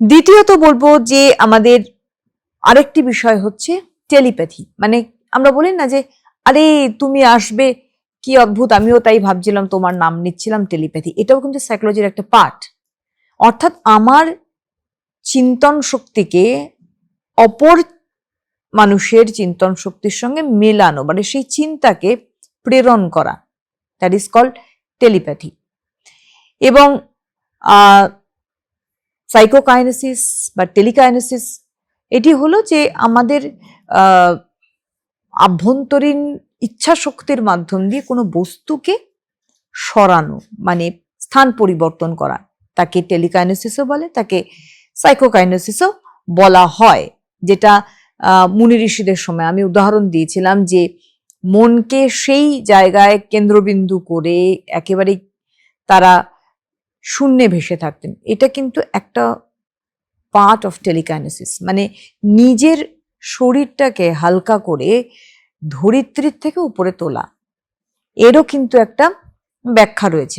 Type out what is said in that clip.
দ্বিতীয়ত বলবো যে আমাদের আরেকটি বিষয় হচ্ছে টেলিপ্যাথি। মানে আমরা বলি না যে আরে তুমি আসবে, কি অদ্ভুত, আমিও তাই ভাবছিলাম, তোমার নাম নিচ্ছিলাম, টেলিপ্যাথি। এটাও কিন্তু সাইকোলজির একটা পার্ট। অর্থাৎ আমার চিন্তন শক্তিকে অপর মানুষের চিন্তন শক্তির সঙ্গে মেলানো, মানে সেই চিন্তাকে প্রেরণ করা, দ্যাট ইজ কল্ড টেলিপ্যাথি। এবং সাইকোকাইনেসিস বা টেলিকাইনেসিস এটি হলো যে আমাদের আভ্যন্তরীণ ইচ্ছা শক্তির মাধ্যম দিয়ে কোনো বস্তুকে সরানো, মানে স্থান পরিবর্তন করা, তাকে টেলিকাইনেসিসও বলে, তাকে সাইকোকাইনেসিসও বলা হয়। যেটা মুনি ঋষিদের সময় আমি উদাহরণ দিয়েছিলাম যে মনকে সেই জায়গায় কেন্দ্রবিন্দু করে একেবারে তারা শূন্যে ভেসে থাকতেন। এটা কিন্তু একটা পার্ট অফ টেলিকাইনেসিস, মানে নিজের শরীরটাকে হালকা করে ধরিত্রীর থেকে উপরে তোলা, এরও কিন্তু একটা ব্যাখ্যা রয়েছে।